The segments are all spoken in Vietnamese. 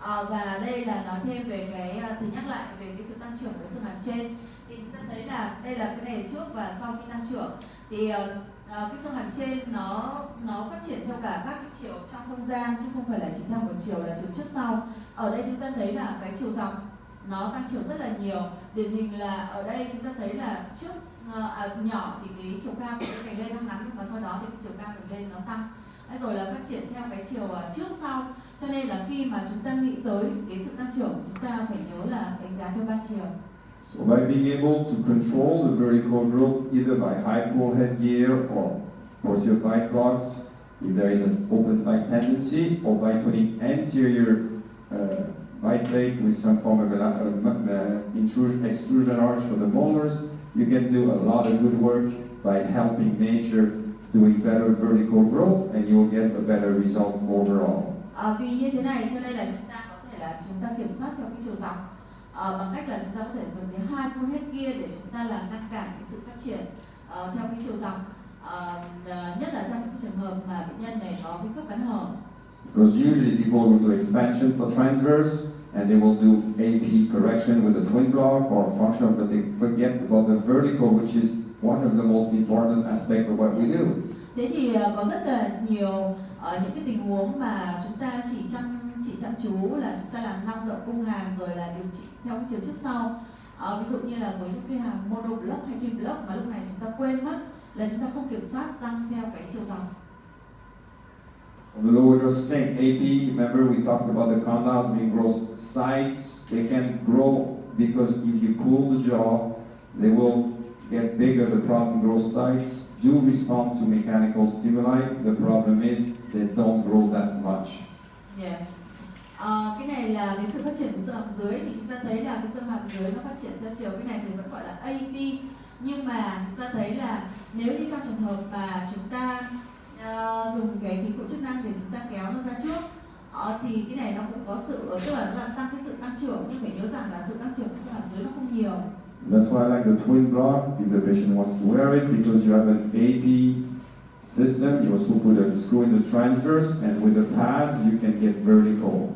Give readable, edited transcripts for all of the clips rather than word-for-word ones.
Và đây là nói thêm về cái thì nhắc lại về cái sự tăng trưởng của xương hàm trên. Thì chúng ta thấy là đây là cái này trước và sau khi tăng trưởng. Thì cái xương hàm trên nó phát triển theo cả các cái chiều trong không gian chứ không phải là chỉ theo một chiều là chiều trước sau. Ở đây chúng ta thấy là cái chiều dọc nó tăng trưởng rất là nhiều. Điển hình là ở đây chúng ta thấy là trước nhỏ thì cái chiều cao của cái cành lên nó ngắn, và sau đó thì cái chiều cao cành lên nó tăng. Rồi là phát triển theo cái chiều trước sau. Cho nên là khi mà chúng ta nghĩ tới cái sự tăng trưởng, chúng ta phải nhớ là đánh giá theo 3 chiều. So by being able to control the vertical growth either by high pull headgear or posterior bite blocks, if there is an open bite tendency, or by putting anterior bite plate with some form of extrusion arch for the molars, you can do a lot of good work by helping nature doing better vertical growth, and you'll get a better result overall. Vì như thế này cho nên là chúng ta có thể là chúng ta kiểm soát theo cái chiều dọc bằng cách là chúng ta có thể dùng đến hai pull headgear để chúng ta làm ngăn cản cái sự phát triển theo cái chiều dọc, nhất là trong những trường hợp mà bệnh nhân này có cái khớp cắn hở. Because usually people will do expansion for transverse and they will do AP correction with a twin block or functional, but they forget about the vertical, which is one of the most important aspects of what we do. Thế thì có rất là nhiều những cái tình huống mà chúng ta chỉ chăm chú là chúng ta làm nong rộng cung hàm rồi là điều trị theo cái chiều trước sau. Ví dụ như là với những cái hàm monoblock hay twin block mà lúc này chúng ta quên mất là chúng ta không kiểm soát răng theo cái chiều dọc. On the lower just saying AP, remember we talked about the condyles being growth sides. They can grow because if you pull the jaw, they will get bigger. The problem growth sides do respond to mechanical stimuli. The problem is they don't grow that much. Yeah. Cái này là cái sự phát triển của xương hàm dưới, thì chúng ta thấy là cái xương hàm dưới nó phát triển theo chiều, cái này thì vẫn gọi là AP, nhưng mà chúng ta thấy là nếu như trong trường hợp mà chúng ta dùng cái khí cụ chức năng để chúng ta kéo nó ra trước thì cái này nó cũng có sự tức là nó làm tăng cái sự tăng trưởng, nhưng phải nhớ rằng là sự tăng trưởng của xương hàm dưới nó không nhiều. That's why I like the twin block if the patient wants to wear it, because you have an AP system. You also put a screw in the transverse, and with the pads you can get vertical.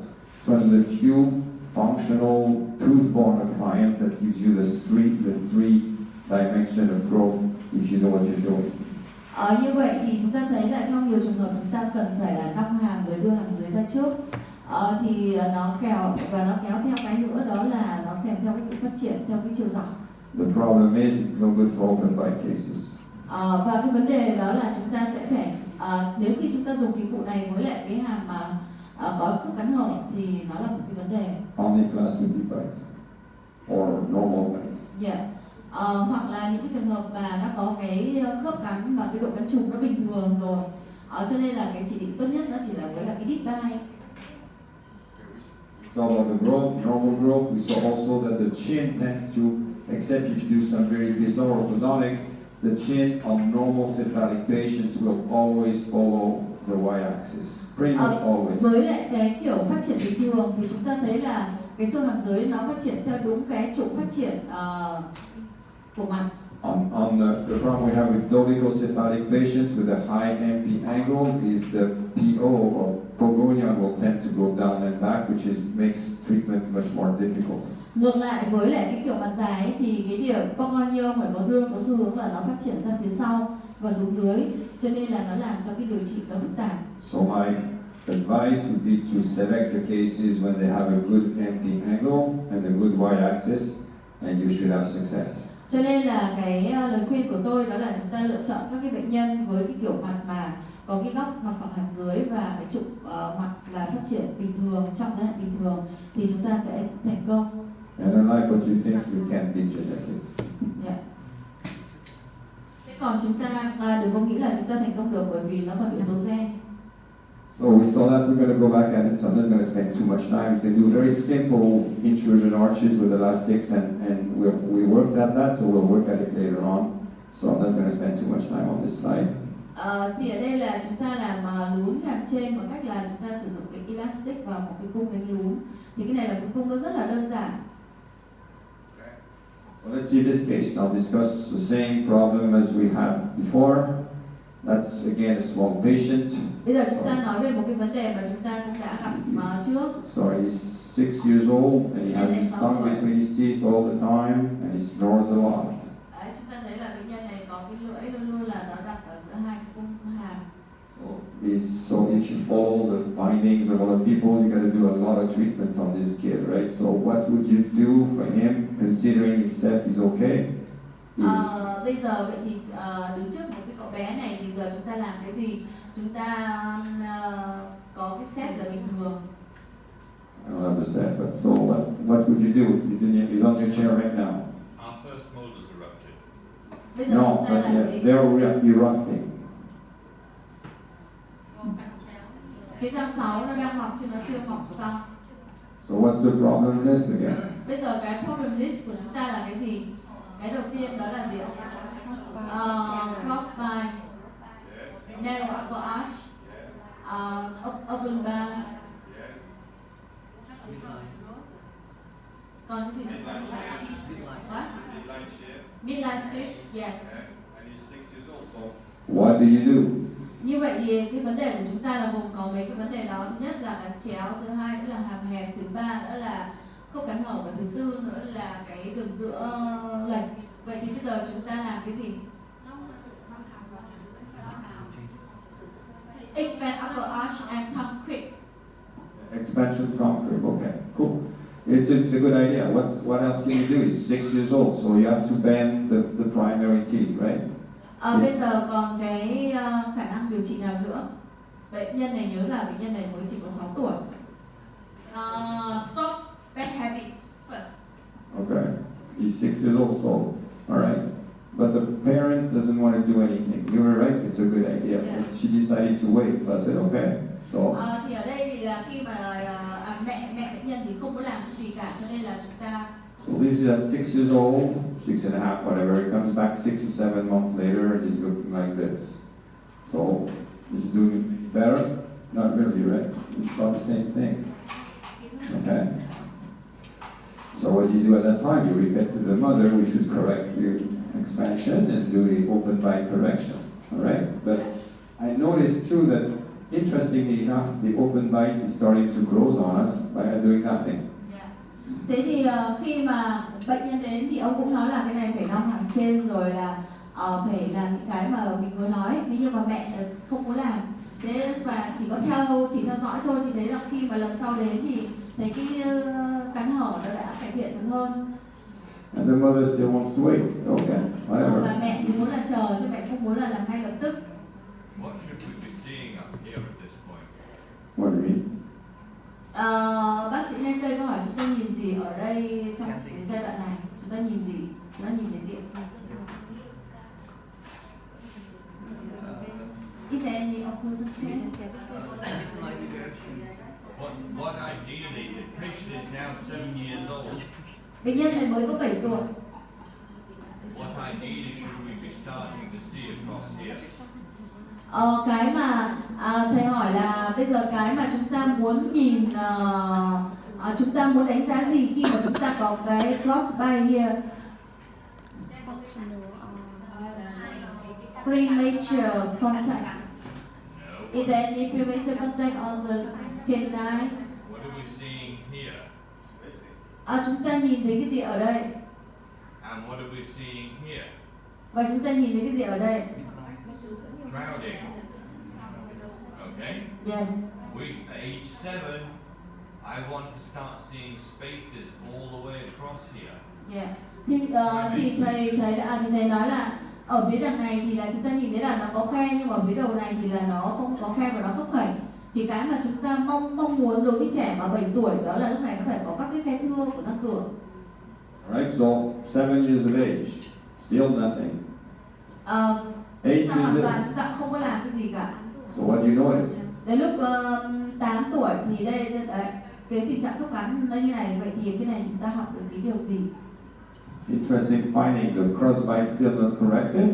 It's one of the few functional tooth-borne appliance that gives you the three dimension of growth if you know what you're doing. Như vậy thì chúng ta thấy là trong nhiều trường hợp chúng ta cần phải là nong hàm rồi đưa hàm dưới ra trước, thì nó kéo theo cái nữa đó là nó kèm theo cái sự phát triển theo cái chiều dọc. The problem is it's no good for open bite cases. Và cái vấn đề đó là chúng ta sẽ phải nếu khi chúng ta dùng cái cụ này với lại cái hàm mà có khớp cắn hở thì nó là một cái vấn đề. Only class 2 bites or normal bites. Yeah. Hoặc là những cái trường hợp mà nó có cái khớp cắn và cái độ cắn trùng nó bình thường rồi, cho nên là cái chỉ định tốt nhất nó chỉ là với là cái deep bite. So about the growth, normal growth, we saw also that the chin tends to, except if you do some very bizarre orthodontics, the chin on normal cephalic patients will always follow the y-axis, pretty much always. Với lại cái kiểu phát triển bình thường thì chúng ta thấy là cái xương hàm dưới nó phát triển theo đúng cái trục phát triển của mặt. On the problem we have with dolichocephalic patients with a high MP angle is the PO or Pogonian will tend to go down and back, which makes treatment much more difficult. Ngược lại với lại cái kiểu mặt dài ấy, thì cái điểm Pogonian phải có xu hướng là nó phát triển ra phía sau và xuống dưới, cho nên là nó làm cho cái điều trị nó phức tạp. So my advice would be to select the cases when they have a good MP angle and a good y-axis, and you should have success. Cho nên là cái lời khuyên của tôi đó là chúng ta lựa chọn các cái bệnh nhân với cái kiểu mặt mà có cái góc mặt phẳng hàm dưới và cái trục mặt là phát triển bình thường, trong giới hạn bình thường, thì chúng ta sẽ thành công. And unlike what you think, you can beat genetics. Yeah. Thế còn chúng ta đừng có nghĩ là chúng ta thành công được bởi vì nó còn yếu tố gen. So we saw that. We're going to go back at it, so I'm not going to spend too much time. You can do very simple intrusion arches with elastics, and we worked at that, so we'll work at it later on. So I'm not going to spend too much time on this slide. Thì ở đây là chúng ta làm lún hàm trên bằng cách là chúng ta sử dụng cái elastic và một cái cung đánh lún. Thì cái này là một cung nó rất là đơn giản. So let's see this case. Now discuss the same problem as we had before. That's again a small patient. Bây giờ chúng ta nói về một cái vấn đề mà chúng ta cũng đã gặp trước. So he's 6 years old and he has his tongue between his teeth all the time and he snores a lot. Đấy, chúng ta thấy là bệnh nhân này có cái lưỡi luôn luôn là nó đặt ở giữa hai cái cung hàm. So if you follow the findings of other people, you got to do a lot of treatment on this kid, right? So what would you do for him, considering his step is okay? Bây giờ vậy thì đứng trước một cái cậu bé này thì giờ chúng ta làm cái gì? Chúng ta có cái step là bình thường. I don't have the step, but so what would you do? He's on your chair right now. Our first molars erupted. Bây giờ No, chúng ta but làm gì? they're erupting. Cái răng 6 nó đang mọc chứ nó chưa mọc xong. So what's the problem list again? Bây giờ cái problem list của chúng ta là cái gì? Cái đầu tiên đó là gì ạ? Crossbite, narrow upper arch, open bar. Còn cái gì nữa? What? Midline shift, yes. And he's 6 years old, so what do you do? Như vậy thì cái vấn đề của chúng ta là gồm có mấy cái vấn đề đó. Thứ nhất là cắn chéo, thứ hai nữa là hàm hẹp, thứ ba nữa là khớp cắn hở và thứ tư nữa là cái đường giữa lệch. Vậy thì bây giờ chúng ta làm cái gì? Expand upper arch and tongue creep. Expansion concrete, okay, cool. It's a good idea. What else can you do? He's 6 years old, so you have to bend the primary teeth, right? Bây giờ còn cái khả năng điều trị nào nữa? Bệnh nhân này nhớ là bệnh nhân này mới chỉ có 6 tuổi. Stop bad habit first. Okay, he's 6 years old, so all right. But the parent doesn't want to do anything. You were right. It's a good idea. Yeah. But she decided to wait, so I said okay. So Thì ở đây thì là khi mà mẹ bệnh nhân thì không có làm gì cả, cho nên là chúng ta. So this is at 6 years old, 6.5, whatever. He comes back 6 or 7 months later and he's looking like this. So, is he doing better? Not really, right? It's about the same thing. Okay? So what do you do at that time? You repent to the mother, we should correct the expansion and do the open bite correction. Alright? But I noticed too that, interestingly enough, the open bite is starting to grow on us by doing nothing. Thế thì khi mà bệnh nhân đến thì ông cũng nói là cái này phải nong hàm trên rồi là phải làm những cái mà mình vừa nói. Thế nhưng mà mẹ không muốn làm. Thế và chỉ theo dõi thôi thì đấy là khi mà lần sau đến thì thấy cái cắn hở nó đã cải thiện được hơn. And the mother still wants to wait. Okay, whatever. Và mẹ thì muốn là chờ chứ mẹ không muốn là làm ngay lập tức. What should we be seeing up here at this point? What do you mean? Bác sĩ nên đây câu hỏi chúng ta nhìn gì ở đây trong cái giai đoạn này? Chúng ta nhìn gì? Chúng ta nhìn thấy gì? Is there any occlusion pain? What ideally, the patient is now 7 years old. Bệnh nhân này mới có 7 tuổi. What ideally should we be starting to see across here? Cái mà thầy hỏi là bây giờ cái mà chúng ta muốn nhìn, chúng ta muốn đánh giá gì khi mà chúng ta có cái crossbite here? Premature contact. Is there any premature contact on the canine? What are we seeing here? Chúng ta nhìn thấy cái gì ở đây? And what are we seeing here? Và chúng ta nhìn thấy cái gì ở đây? Crowding. Okay? Yes. At age 7, I want to start seeing spaces all the way across here. Yeah. Thì thầy nói là ở phía đằng này thì là chúng ta nhìn thấy là nó có khe, nhưng mà ở phía đầu này thì là nó không có khe và nó khớp khểnh. Thì cái mà chúng ta mong muốn đối với trẻ mà 7 tuổi đó là lúc này nó phải có các cái khe thưa của răng cửa. Alright, so 7 years of age, still nothing. 8 Hoàn years toàn old. chúng ta không có làm cái gì cả. So what do you notice? Đến lúc 8 tuổi thì đây đấy, cái tình trạng khớp cắn nó như này, vậy thì cái này chúng ta học được cái điều gì? Interesting finding, the crossbite still not corrected,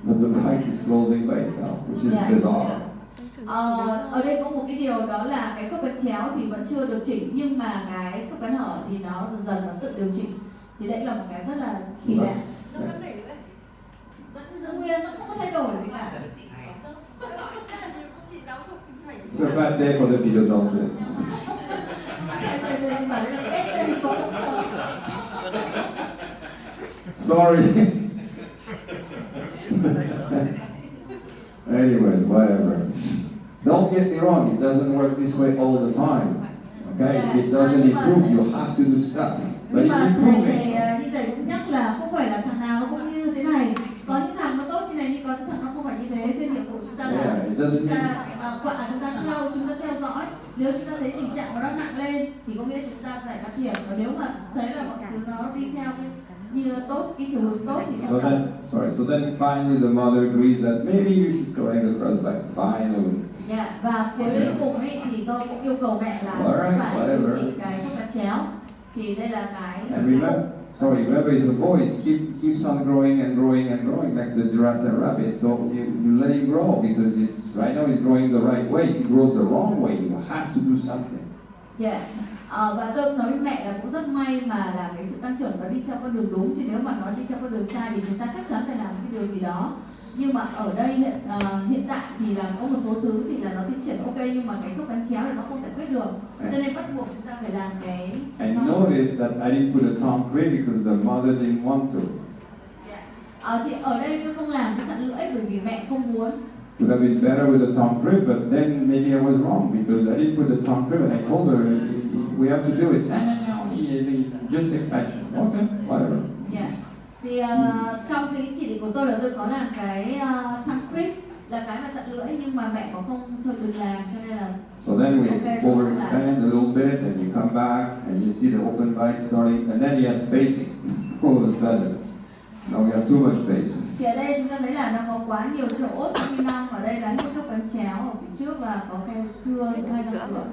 but the bite is closing by itself, which is bizarre. Ở đây có một cái điều đó là cái khớp cắn chéo thì vẫn chưa điều chỉnh, nhưng mà cái khớp cắn hở thì nó dần dần nó tự điều chỉnh. Thì đấy là một cái rất là kỳ lạ. Vẫn giữ nguyên, nó không có thay đổi gì cả. giáo dục phải It's a bad day for the pedodontist. Thầy bảo là ép lên có đúng rồi. Sorry. Anyways, whatever. Don't get me wrong, it doesn't work this way all the time. Okay? Yeah, It doesn't nhưng mà improve, thầy- you have to do stuff. But Nhưng it's mà thầy improving. như thầy cũng nhắc là không phải là thằng nào nó cũng như thế này. Có những thằng nó tốt như này nhưng có những thằng nó không phải như thế. Trên nhiệm vụ chúng ta là Yeah, it doesn't chúng mean chúng ta theo dõi. Nếu chúng ta thấy tình trạng của nó nặng lên thì có nghĩa chúng ta phải can thiệp. Và nếu mà thấy là mọi thứ nó đi theo cái như tốt, cái chiều hướng tốt thì so then. So then finally the mother agrees that maybe you should correct the crossbite. Finally. Và cuối cùng ấy thì tôi cũng yêu cầu mẹ là Alright, phải điều whatever. trị cái khớp cắn chéo. Thì đây là cái Remember it's the voice keeps on growing and growing and growing like the Jurassic rabbit. So you let him grow because it's right now he's growing the right way. If he grows the wrong way, you have to do something. Và tôi nói với mẹ là cũng rất may mà là cái sự tăng trưởng nó đi theo con đường đúng, chứ nếu mà nó đi theo con đường sai thì chúng ta chắc chắn phải làm cái điều gì đó. Nhưng mà ở đây hiện tại thì là có một số thứ thì là nó tiến triển ok, nhưng mà cái khớp cắn chéo thì nó không giải quyết được, cho nên bắt buộc chúng ta phải làm cái. And notice that I didn't put a tongue cream because the mother didn't want to. Thì ở đây tôi không làm cái chặn lưỡi bởi vì mẹ không muốn. Would have been better with a tongue cream, but then maybe I was wrong because I didn't put the tongue cream and I told her we have to do it. Just expansion. Okay, whatever. Thì trong cái chỉ định của tôi là tôi có làm cái tongue cream là cái mà chặn lưỡi, nhưng mà mẹ có không thôi đừng làm, cho nên là. So then we overexpand a little bit, and you come back, and you see the open bite starting, and then he has spacing. All of a sudden, now we have too much space. Thì ở đây chúng ta thấy là nó có quá nhiều chỗ terminal, ở đây là hết khớp cắn chéo, ở phía trước là có cái thưa hai răng cửa.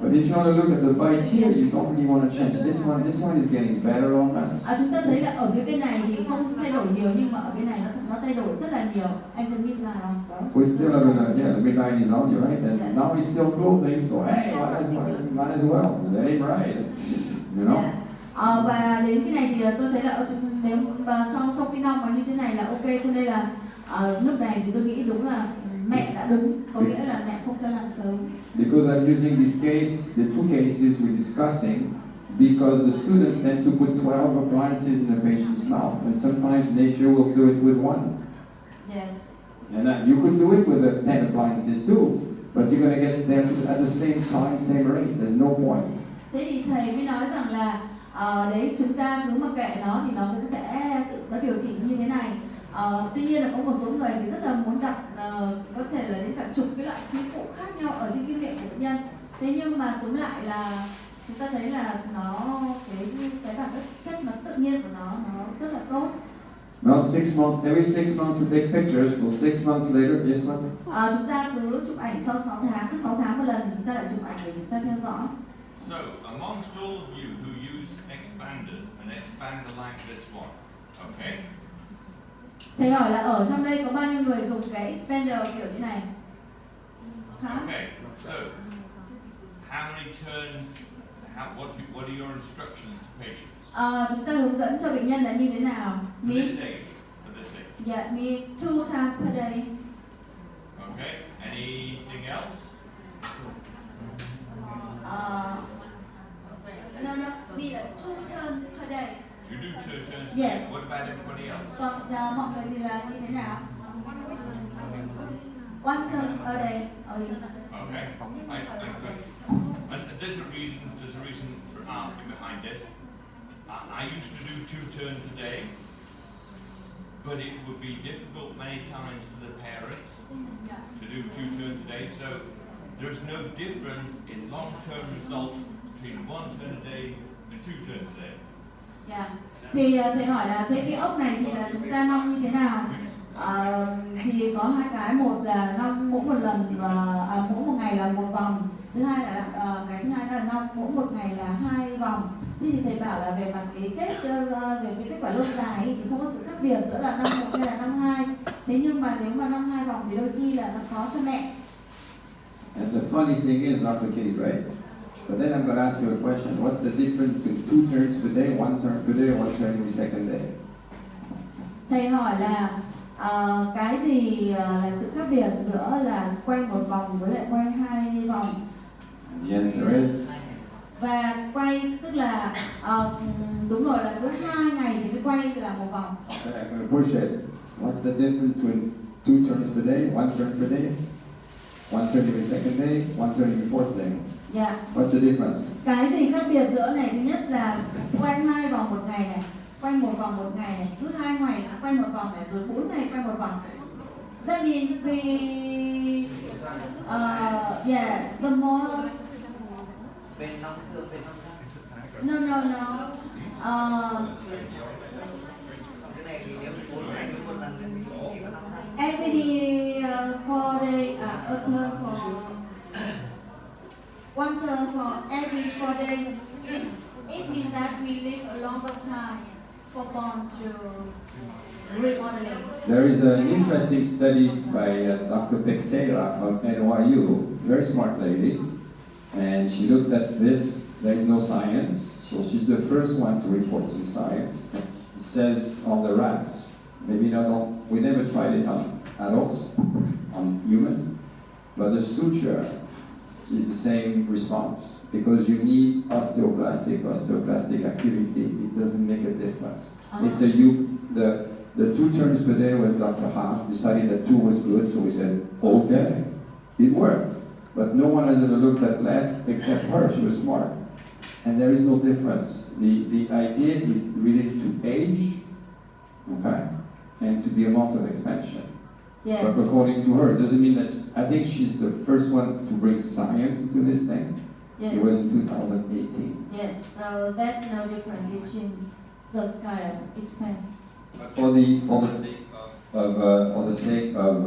But if you want to look at the bite here, you don't really want to change this one. This one is getting better on us. Chúng ta thấy là ở phía bên này thì không thay đổi nhiều, nhưng mà ở bên này nó thay đổi rất là nhiều. Anh sẽ biết là We still have the midline is on, you're right, and now he's still closing, so hey, might as well, let him ride, you know? Và đến cái này thì tôi thấy là nếu sau khi nong mà như thế này là ok, cho nên là lúc này thì tôi nghĩ đúng là mẹ đã đúng, có nghĩa là mẹ không cho làm sớm. Because I'm using this case, the two cases we're discussing, because the students tend to put 12 appliances in the patient's mouth, and sometimes nature will do it with one. Yes. And you could do it with the 10 appliances too, but you're going to get them at the same time, same rate. There's no point. Thế thì thầy mới nói rằng là đấy chúng ta cứ mặc kệ nó thì nó cũng sẽ tự nó điều chỉnh như thế này. Tuy nhiên là có một số người thì rất là muốn đặt có thể là đến cả chục cái loại khí cụ khác nhau ở trên cái miệng của bệnh nhân. Thế nhưng mà túm lại là chúng ta thấy là nó cái bản chất nó tự nhiên của nó rất là tốt. Now 6 months, every 6 months we take pictures, so 6 months later, yes what? Chúng ta cứ chụp ảnh sau 6 tháng, cứ 6 tháng một lần thì chúng ta lại chụp ảnh để chúng ta theo dõi. So, amongst all of you who use expanders, an expander like this one, okay? Thầy hỏi là ở trong đây có bao nhiêu người dùng cái expander kiểu như này? Okay, so, how many turns, what are your instructions to patients? Chúng ta hướng dẫn cho bệnh nhân là như thế nào? For this age, Yeah, me 2 times per day. Okay, anything else? No, me là 2 turns per day. You do 2 turns? Yes. What about everybody else? Còn mọi người thì là như thế nào? 1 turn a day. Okay, and there's a reason for asking behind this. I used to do 2 turns a day, but it would be difficult many times for the parents to do 2 turns a day, so there's no difference in long-term results between 1 turn a day and 2 turns a day. Thì thầy hỏi là thế cái ốc này thì là chúng ta nong như thế nào? Thì có hai cái, một là nong mỗi một lần và mỗi một ngày là 1 vòng, thứ hai là cái thứ hai là nong mỗi một ngày là 2 vòng. Thì thầy bảo là về mặt về cái kết quả lâu dài thì không có sự khác biệt giữa là năm 1 hay là năm 2. Thế nhưng mà nếu mà năm 2 vòng thì đôi khi là nó khó cho mẹ. And the funny thing is, not the case, right? But then I'm going to ask you a question. What's the difference between 2 turns per day, 1 turn per day, 1 turn every second day? Thầy hỏi là Cái gì là sự khác biệt giữa là quay một vòng với lại quay 2 vòng? The answer is Và quay tức là đúng rồi, là cứ 2 ngày thì mới quay là một vòng. okay, I'm going to push it. What's the difference between 2 turns per day, 1 turn per day, 1 turn every second day, 1 turn every fourth day? Dạ. What's the difference? Cái gì khác biệt giữa này? Thứ nhất là quay 2 vòng một ngày này, quay một vòng một ngày này, cứ 2 ngày quay một vòng này, rồi 4 ngày quay một vòng. That means we yeah, the more bên năm xương bên năm khác. no. Cái này thì nếu 4 ngày với 1 lần thì chỉ có 5 tháng. every day 4 day a turn for one turn for every 4 days. It means that we live a longer time for bone to remodeling. There is an interesting study by Dr. Pexera from NYU, very smart lady, and she looked at this. There is no science, so she's the first one to report some science. It says on the rats, maybe not on, we never tried it on adults, on humans, but the suture is the same response. Because you need osteoplastic activity, it doesn't make a difference. It's the 2 turns per day was Dr. Haas decided that 2 was good, so we said, okay, it worked. But no one has ever looked at less except her, she was smart. And there is no difference. The idea is related to age, okay, and to the amount of expansion. Yes. But according to her, it doesn't mean that, I think she's the first one to bring science into this thing. Yes. It was in 2018. Yes. So that's no different between those kind of expand. But for the sake of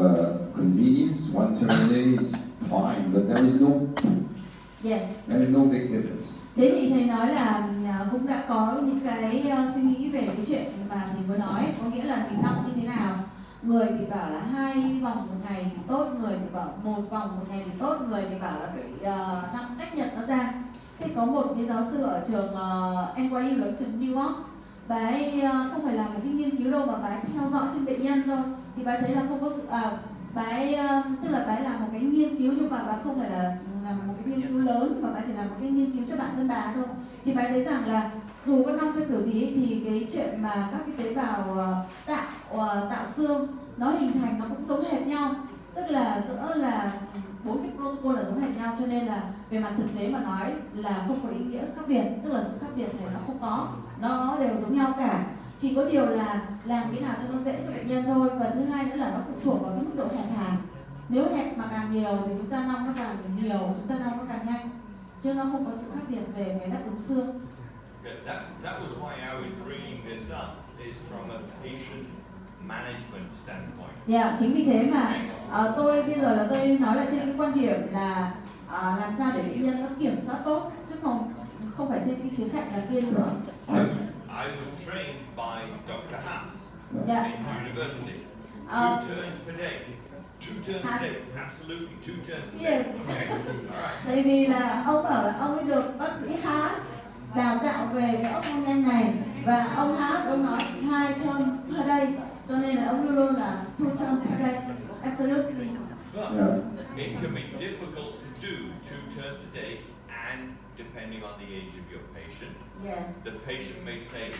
convenience, 1 turn a day is fine, but there is no big difference. Thế thì thầy nói là cũng đã có những cái suy nghĩ về cái chuyện mà thầy vừa nói, có nghĩa là mình đong như thế nào. Người thì bảo là 2 vòng một ngày thì tốt, người thì bảo 1 vòng một ngày thì tốt, người thì bảo là phải năm cách nhật nó ra. Thế có một cái giáo sư ở trường NYU là trường New York, bà ấy không phải làm một cái nghiên cứu đâu mà bà ấy theo dõi trên bệnh nhân thôi, thì bà ấy thấy là không có sự bà ấy tức là bà ấy làm một cái nghiên cứu nhưng mà bà không phải là làm một cái nghiên cứu lớn, mà bà chỉ làm một cái nghiên cứu cho bản thân bà thôi. Thì bà ấy thấy rằng là dù có nong theo kiểu gì ấy, thì cái chuyện mà các cái tế bào tạo xương nó hình thành nó cũng giống hệt nhau, tức là giữa là 4 cái protocol là giống hệt nhau, cho nên là về mặt thực tế mà nói là không có ý nghĩa khác biệt, tức là sự khác biệt này nó không có, nó đều giống nhau cả, chỉ có điều là làm cái nào cho nó dễ cho bệnh nhân thôi. Và thứ hai nữa là nó phụ thuộc vào cái mức độ hẹp hàm, nếu hẹp mà càng nhiều thì chúng ta nong nó càng nhiều, chúng ta nong nó càng nhanh, chứ nó không có sự khác biệt về cái đáp ứng xương. That was why I was bringing this up, is from a patient management standpoint. Yeah, chính vì thế mà tôi bây giờ là tôi nói là trên cái quan điểm là làm sao để bệnh nhân nó kiểm soát tốt, chứ không phải trên cái khía cạnh là kia nữa. I was trained by Dr. Haas Yeah. in university. 2 turns per day. 2 turns a day. Absolutely, 2 turns per day. Yes. Okay. All right. Tại vì là ông bảo là ông ấy được bác sĩ Haas đào tạo về cái ốc hôn nhân này, và ông Haas ông nói 2 turn per day, cho nên là ông luôn luôn là 2 turn per day. Absolutely. But Yeah. it can be difficult to do 2 turns a day, and depending on the age of your patient, Yes. the patient may say,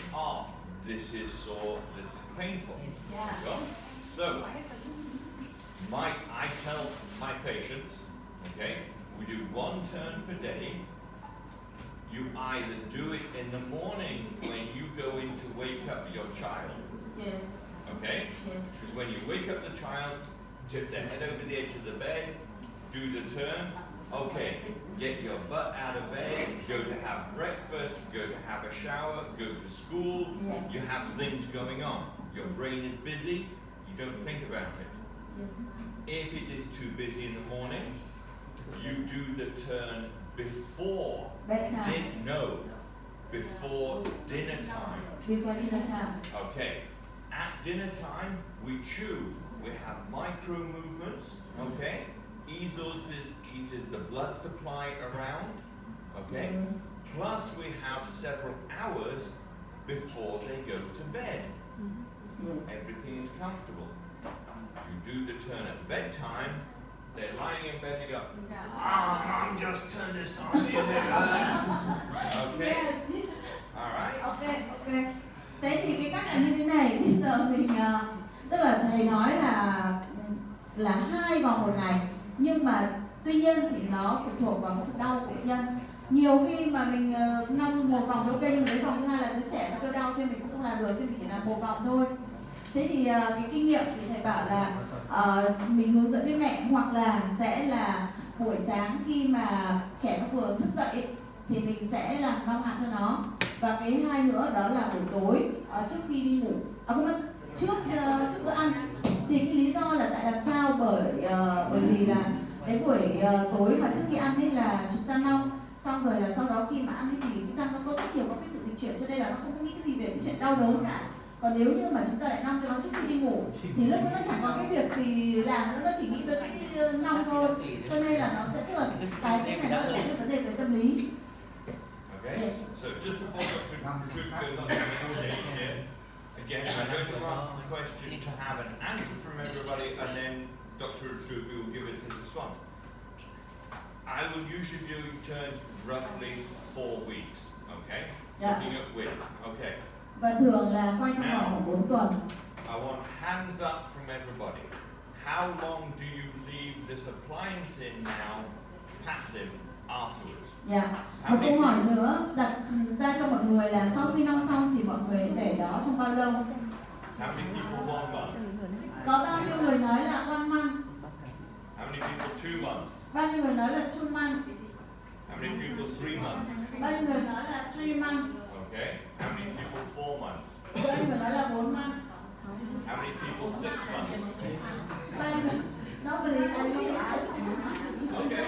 this is sore, this is painful. Yeah. Well, so, I tell my patients, okay, we do 1 turn per day. You either do it in the morning when you go in to wake up your child, Yes. okay? Yes. Because when you wake up the child, tip their head over the edge of the bed, do the turn, okay, get your butt out of bed, go to have breakfast, go to have a shower, go to school, Yeah. you have things going on. Your brain is busy, you don't think about it. Yes. If it is too busy in the morning, you do the turn before Bedtime. before dinner time. Before dinner time. Okay, at dinner time, we chew. We have micro movements, okay? Eases the blood supply around, okay? Plus we have several hours before they go to bed. Yes. Everything is comfortable. You do the turn at bedtime. They're lying in bed. You go, Mom just turn this on me and it hurts. Okay. Yes. All right. Ok, ok. Thế thì cái cách là như thế này. Bây giờ mình tức là thầy nói là 2 vòng một ngày, nhưng mà tuy nhiên thì nó phụ thuộc vào sự đau của bệnh nhân. Nhiều khi mà mình nâng 1 vòng ok, nhưng đến vòng thứ 2 là đứa trẻ nó kêu đau cho mình cũng không làm được, cho mình chỉ làm 1 vòng thôi. Thế thì cái kinh nghiệm thì thầy bảo là mình hướng dẫn với mẹ, hoặc là sẽ là buổi sáng khi mà trẻ nó vừa thức dậy ấy, thì mình sẽ làm lau mặt cho nó. Và cái 2 nữa đó là buổi tối trước khi đi ngủ, trước bữa ăn. Thì cái lý do là tại làm sao, bởi vì là cái buổi tối mà trước khi ăn ấy là chúng ta lau, xong rồi là sau đó khi mà ăn ấy thì cái răng nó có rất nhiều các cái sự dịch chuyển, cho nên là nó không nghĩ cái gì về cái chuyện đau đớn cả. Còn nếu như mà chúng ta lại nằm cho nó trước khi đi ngủ thì lúc đó nó chẳng có cái việc gì làm nữa, nó chỉ nghĩ tới cái nằm thôi, cho nên là nó sẽ tức là cái này nó là cái vấn đề về tâm lý. Okay. Yes. So just before Dr. Group goes on to the next stage here, again, I'm going to ask a question to have an answer from everybody, and then Dr. Shubi will give us his response. I will usually do turns roughly 4 weeks, okay? Yeah. Looking at width, okay. Và thường là quay trong vòng khoảng 4 tuần. I want hands up from everybody. How long do you leave this appliance in now, passive, afterwards? Dạ. Một câu hỏi nữa đặt ra cho mọi người là sau khi lau xong thì mọi người để đó trong bao lâu? How many people 1 month? Có bao nhiêu người nói là 1 month? How many people 2 months? Bao nhiêu người nói là 2 months? How many people 3 months? Bao nhiêu người nói là 3 months? Okay. How many people 4 months? Bao nhiêu người nói là 4 months? How many people 6 months? Bao nhiêu người? Nobody, I don't ask. Okay.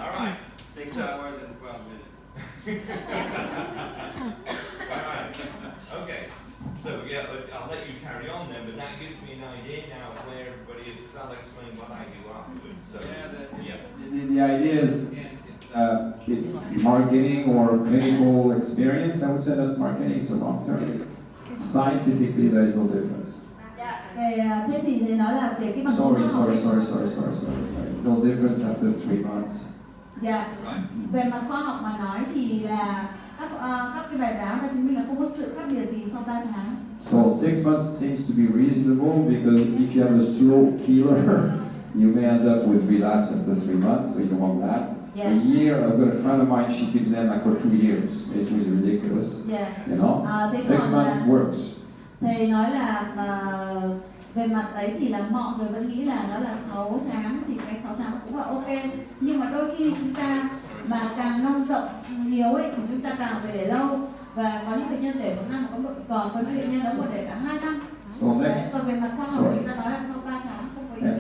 All right. 6 hours and 12 minutes. All right. Okay. So yeah, I'll let you carry on then, but that gives me an idea now of where everybody is. Because I'll explain what I do afterwards. So The idea is, it's marketing or clinical experience, I would say, not marketing, so long term. Scientifically, there is no difference. Dạ. Về thế thì thầy nói là về cái bằng chứng khoa học ấy. Sorry. No difference after 3 months. Dạ. Về mặt khoa học mà nói thì là các cái bài báo đã chứng minh là không có sự khác biệt gì sau 3 tháng. So 6 months seems to be reasonable because if you have a slow killer, you may end up with relapse after 3 months, so you don't want that. Yeah. A year, I've got a friend of mine, she keeps them like for 2 years. It was ridiculous. Yeah. You know? Thế 6 còn months works. thầy nói là về mặt đấy thì là mọi người vẫn nghĩ là nó là 6 tháng, thì cái 6 tháng cũng là ok. Nhưng mà đôi khi chúng ta mà càng nông rộng nhiều ấy thì chúng ta càng phải để lâu. Và có những bệnh nhân để 1 năm, còn có những bệnh nhân đã phải để cả 2 năm. So Đấy, còn về mặt khoa học